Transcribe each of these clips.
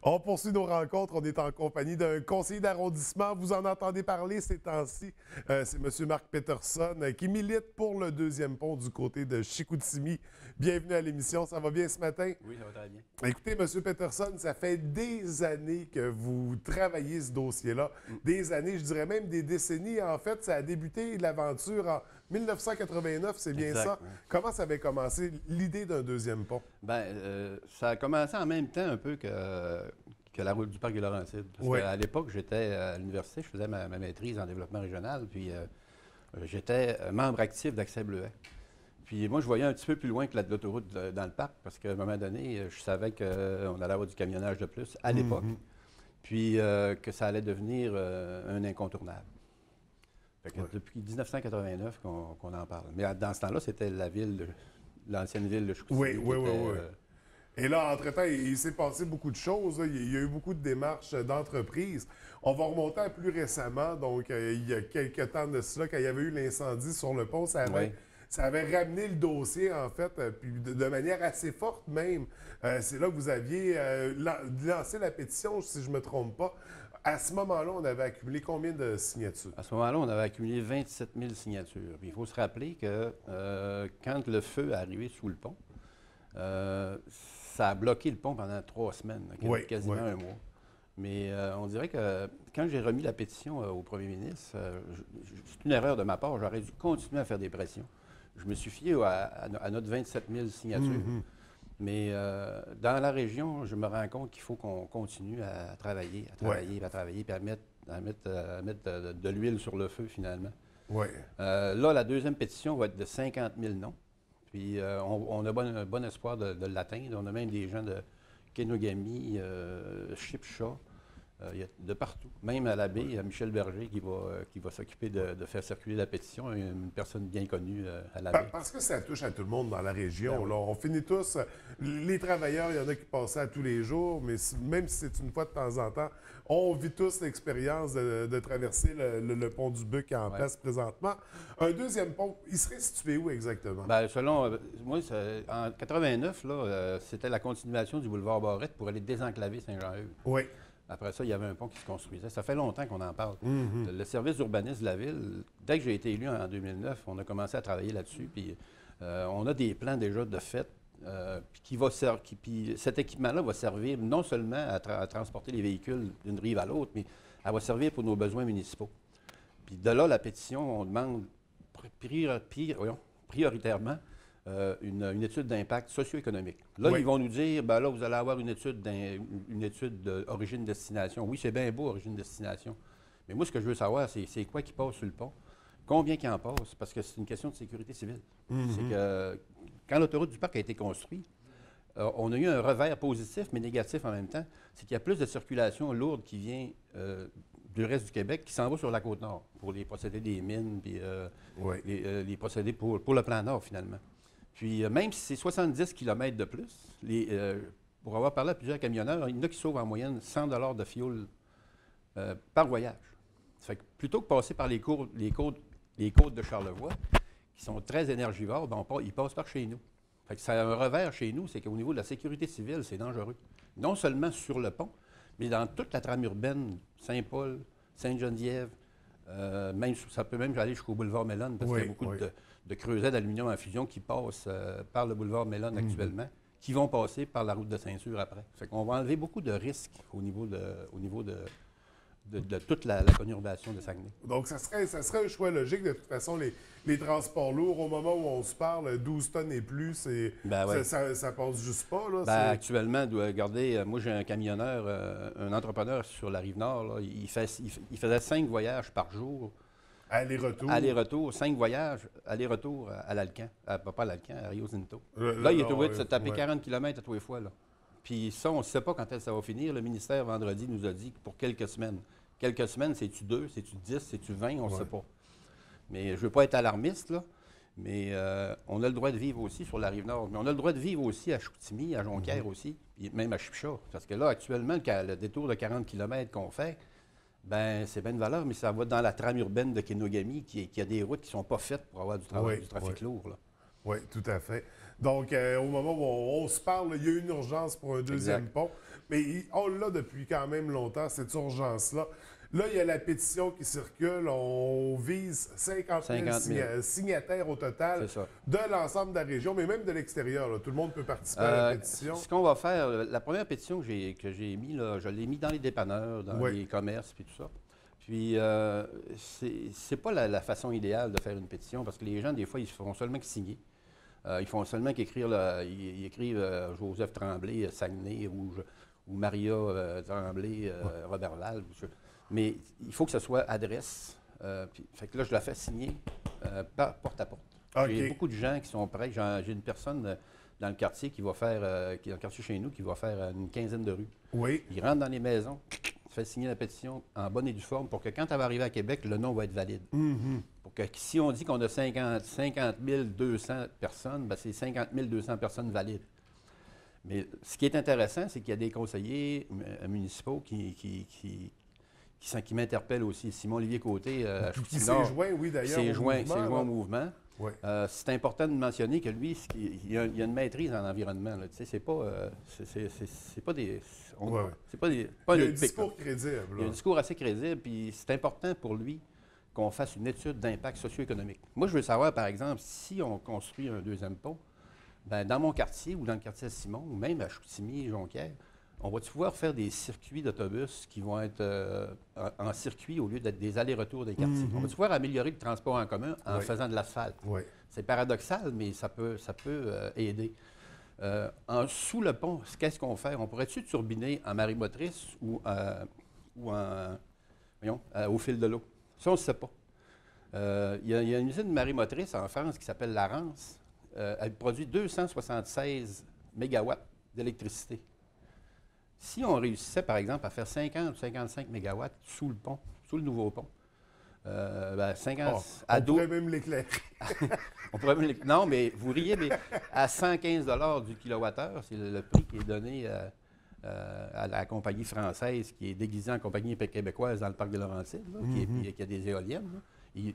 On poursuit nos rencontres. On est en compagnie d'un conseiller d'arrondissement. Vous en entendez parler ces temps-ci. C'est M. Marc Peterson qui milite pour le deuxième pont du côté de Chicoutimi. Bienvenue à l'émission. Ça va bien ce matin? Oui, ça va très bien. Écoutez, M. Peterson, ça fait des années que vous travaillez ce dossier-là. Des années, je dirais même des décennies. En fait, ça a débuté l'aventure en 1989, c'est bien Exact, ça? oui. Comment ça avait commencé l'idée d'un deuxième pont? Bien, ça a commencé en même temps un peu que la route du Parc des Laurentides. Parce Oui. qu'à l'époque, j'étais à l'université, je faisais ma maîtrise en développement régional, puis j'étais membre actif d'Accès Bleuet. Puis moi, je voyais un petit peu plus loin que l'autoroute dans le parc, parce qu'à un moment donné, je savais qu'on allait avoir du camionnage de plus à l'époque, puis que ça allait devenir un incontournable. Fait que depuis 1989 qu'on en parle. Mais dans ce temps-là, c'était l'ancienne ville de Chicoutimi. Oui, qui oui, oui, était, oui. Et là, entre-temps, il s'est passé beaucoup de choses. Là. Il y a eu beaucoup de démarches d'entreprises. On va remonter à plus récemment, donc il y a quelques temps de cela, quand il y avait eu l'incendie sur le pont, ça avait ramené le dossier, en fait, puis de manière assez forte même. C'est là que vous aviez lancé la pétition, si je ne me trompe pas. À ce moment-là, on avait accumulé combien de signatures? À ce moment-là, on avait accumulé 27 000 signatures. Puis il faut se rappeler que quand le feu est arrivé sous le pont, ça a bloqué le pont pendant 3 semaines, quasiment un mois. Mais on dirait que quand j'ai remis la pétition au premier ministre, c'est une erreur de ma part, j'aurais dû continuer à faire des pressions. Je me suis fié à notre 27 000 signatures. Mais dans la région, je me rends compte qu'il faut qu'on continue à travailler, puis à mettre de l'huile sur le feu, finalement. Oui. Là, la deuxième pétition va être de 50 000 noms. Puis on a bon espoir de l'atteindre. On a même des gens de Kenogami, Chipcha, il y a de partout. Même à la baie, il y a Michel Berger qui va s'occuper de faire circuler la pétition, une personne bien connue à la baie. Parce que ça touche à tout le monde dans la région. Ben oui. Là. On finit tous, les travailleurs, il y en a qui passent à tous les jours, mais même si c'est une fois de temps en temps, on vit tous l'expérience de traverser le pont du Buc en place présentement. Un deuxième pont, il serait situé où exactement? Bien, selon moi, en 89, c'était la continuation du boulevard Barrette pour aller désenclaver Saint-Jean-Eudes. Oui. Après ça, il y avait un pont qui se construisait. Ça fait longtemps qu'on en parle. Le service d'urbanisme de la ville, dès que j'ai été élu en 2009, on a commencé à travailler là-dessus. Puis on a des plans déjà de fait. Puis cet équipement-là va servir non seulement à transporter les véhicules d'une rive à l'autre, mais elle va servir pour nos besoins municipaux. Puis de là, la pétition, on demande prioritairement une étude d'impact socio-économique. Là, ils vont nous dire, bien là, vous allez avoir une étude d'origine-destination. Oui, c'est bien beau, origine-destination. Mais moi, ce que je veux savoir, c'est quoi qui passe sur le pont? Combien qui en passe? Parce que c'est une question de sécurité civile. C'est que quand l'autoroute du Parc a été construite, on a eu un revers positif, mais négatif en même temps. C'est qu'il y a plus de circulation lourde qui vient du reste du Québec qui s'en va sur la Côte-Nord pour les procédés des mines, puis les procédés pour le plan Nord, finalement. Puis même si c'est 70 km de plus, pour avoir parlé à plusieurs camionneurs, il y en a qui sauvent en moyenne 100 $ de fioul par voyage. Ça fait que plutôt que passer par les côtes de Charlevoix, qui sont très énergivores, ils passent par chez nous. Fait que ça a un revers chez nous, c'est qu'au niveau de la sécurité civile, c'est dangereux. Non seulement sur le pont, mais dans toute la trame urbaine, Saint-Paul, Sainte-Geneviève, ça peut même aller jusqu'au boulevard Mellon, parce qu'il y a beaucoup de creusets d'aluminium en fusion qui passent par le boulevard Mellon actuellement, qui vont passer par la route de ceinture après. Fait qu'on va enlever beaucoup de risques au niveau de toute la conurbation de Saguenay. Donc, ça serait un choix logique. De toute façon, les transports lourds, au moment où on se parle, 12 tonnes et plus, ça passe juste pas. Là, actuellement, regardez, moi j'ai un camionneur, un entrepreneur sur la Rive-Nord, là, il faisait 5 voyages par jour. Aller-retour. Aller-retour, 5 voyages, aller-retour à l'Alcan. Pas à l'Alcan, à Rio Tinto. Là, il est obligé de se taper 40 km à tous les fois. Là. Puis ça, on ne sait pas quand ça va finir. Le ministère, vendredi, nous a dit que pour quelques semaines. Quelques semaines, c'est-tu 2, c'est-tu 10, c'est-tu 20, on ne sait pas. Mais je ne veux pas être alarmiste, là. Mais on a le droit de vivre aussi sur la Rive-Nord. Mais on a le droit de vivre aussi à Chicoutimi, à Jonquière aussi, puis même à Chipcha. Parce que là, actuellement, le détour de 40 km qu'on fait, ben c'est bien de valeur, mais ça va dans la trame urbaine de Kenogami, qui a des routes qui ne sont pas faites pour avoir du trafic lourd. Là. Oui, tout à fait. Donc, au moment où on se parle, il y a une urgence pour un deuxième Exact. pont, mais on l'a depuis quand même longtemps, cette urgence-là. Là, il y a la pétition qui circule. On vise 50 000 50 000, signataires au total c'est ça. de l'ensemble de la région, mais même de l'extérieur, là. Tout le monde peut participer à la pétition. Ce qu'on va faire, la première pétition que j'ai mis, là, je l'ai mis dans les dépanneurs, dans Oui. les commerces, puis tout ça. Puis, c'est pas la façon idéale de faire une pétition, parce que les gens, des fois, ils font seulement que signer. Ils font seulement qu'écrire, ils écrivent Joseph Tremblay, Saguenay, ou Maria Tremblay, Robertval. Mais il faut que ce soit adresse. Fait que là, je la fais signer porte à porte. OK. J'ai beaucoup de gens qui sont prêts. J'ai une personne dans le quartier qui va faire, qui est dans le quartier chez nous, qui va faire une quinzaine de rues. Oui. Il rentre dans les maisons, fait signer la pétition en bonne et due forme pour que quand elle va arriver à Québec, le nom va être valide. Pour que si on dit qu'on a 50 200 personnes, ben c'est 50 200 personnes valides. Mais ce qui est intéressant, c'est qu'il y a des conseillers municipaux qui m'interpellent aussi. Simon-Olivier Côté, à Qui s'est Chicoutimi-Nord, joint, oui, d'ailleurs, s'est au joint mouvement, au là. mouvement. Oui. C'est important de mentionner que lui, il y a une maîtrise en environnement. Là. Tu sais, c'est pas des... Ouais. C'est pas des... Il Pas y a un un autre pic, là. discours crédible. Il y a un Là. discours assez crédible, puis c'est important pour lui qu'on fasse une étude d'impact socio-économique. Moi, je veux savoir, par exemple, si on construit un deuxième pont, ben, dans mon quartier ou dans le quartier de Simon, ou même à Chicoutimi, Jonquière, on va pouvoir faire des circuits d'autobus qui vont être en circuit au lieu d'être des allers-retours des quartiers. On va pouvoir améliorer le transport en commun en Oui. faisant de l'asphalte. Oui. C'est paradoxal, mais ça peut aider. Sous le pont, qu'est-ce qu'on fait? On pourrait-tu turbiner en marée motrice ou au fil de l'eau? Ça, on ne sait pas. Il y a une usine de marée motrice en France qui s'appelle la Rance. Elle produit 276 mégawatts d'électricité. Si on réussissait, par exemple, à faire 50 ou 55 mégawatts sous le pont, sous le nouveau pont, 50 à On pourrait même l'éclairer. on pourrait même non, mais vous riez, mais à 115 du kilowattheure, c'est le prix qui est donné à la compagnie française qui est déguisée en compagnie québécoise dans le parc de Laurentides, là, qui a des éoliennes. Là.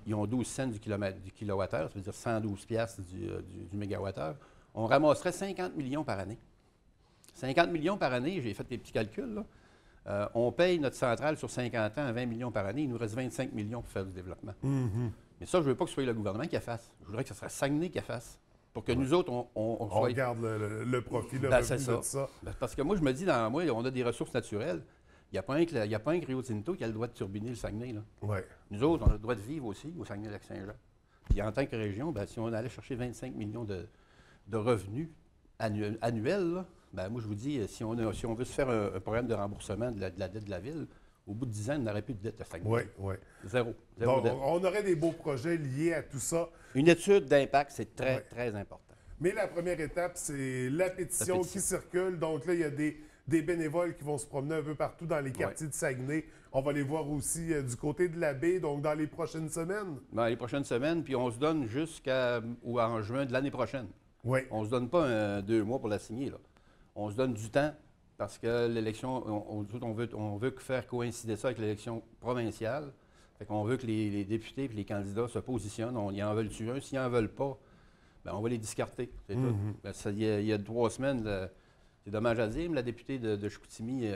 Ils ont 12 cents du kilowattheure, ça veut dire 112 piastres du mégawattheure. On ramasserait 50 millions par année. 50 millions par année, j'ai fait des petits calculs, là. On paye notre centrale sur 50 ans à 20 millions par année. Il nous reste 25 millions pour faire du développement. Mais ça, je ne veux pas que ce soit le gouvernement qui la fasse. Je voudrais que ce soit Saguenay qui la fasse. Pour que nous autres, on soit... On regarde le profit, le Ben, revenu c'est de ça. Ben, parce que moi, je me dis, on a des ressources naturelles. Il n'y a pas un que Rio Tinto qui a le droit de turbiner le Saguenay. Là. Oui. Nous autres, on a le droit de vivre aussi au Saguenay-Lac-Saint-Jean. Puis en tant que région, ben, si on allait chercher 25 millions de revenus annuels, là, ben, moi, je vous dis, si on veut se faire un programme de remboursement de la dette de la ville, au bout de 10 ans, on n'aurait plus de dette à Saguenay. Oui, oui. Zéro Donc, dette. on aurait des beaux projets liés à tout ça. Une étude d'impact, c'est très, Ouais. très important. Mais la première étape, c'est la pétition qui circule. Donc là, il y a des bénévoles qui vont se promener un peu partout dans les quartiers de Saguenay. On va les voir aussi du côté de la baie, donc dans les prochaines semaines. Ben, les prochaines semaines, puis on se donne en juin de l'année prochaine. Oui. On ne se donne pas 2 mois pour la signer. Là. On se donne du temps parce que l'élection, on veut faire coïncider ça avec l'élection provinciale. Fait qu'on veut que les députés et les candidats se positionnent. Ils en veulent-tu un? S'ils n'en veulent pas, ben, on va les discarter. C'est tout. Ben, il y a 3 semaines, c'est dommage à dire, mais la députée de Chicoutimi,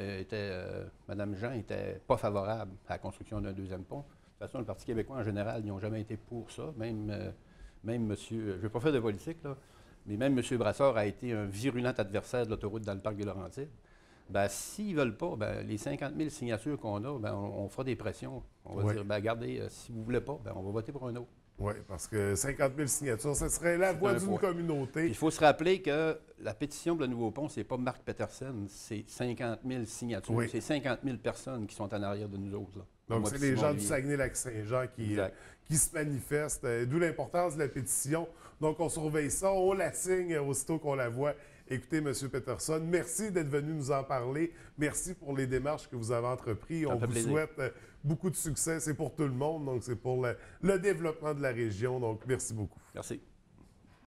Mme Jean, n'était pas favorable à la construction d'un deuxième pont. De toute façon, le Parti québécois, en général, ils n'ont jamais été pour ça. Même monsieur, je ne vais pas faire de politique, là, mais même M. Brassard a été un virulent adversaire de l'autoroute dans le parc de Laurentides. Ben, s'ils ne veulent pas, ben, les 50 000 signatures qu'on a, ben, on fera des pressions. On va dire, ben, regardez, si vous ne voulez pas, ben, on va voter pour un autre. Oui, parce que 50 000 signatures, ce serait la voix un d'une poids. communauté. Il faut se rappeler que la pétition pour le nouveau pont, c'est pas Marc Petersen, c'est 50 000 signatures. Oui. C'est 50 000 personnes qui sont en arrière de nous autres. Là. Donc, Moi, c'est puis les Simon gens du Olivier. Saguenay-Lac-Saint-Jean Exact. qui se manifestent, d'où l'importance de la pétition. Donc, on surveille ça, on la signe aussitôt qu'on la voit. Écoutez, M. Peterson, merci d'être venu nous en parler. Merci pour les démarches que vous avez entreprises. Ça On fait vous plaisir. souhaite beaucoup de succès. C'est pour tout le monde, donc c'est pour le développement de la région. Donc, merci beaucoup. Merci.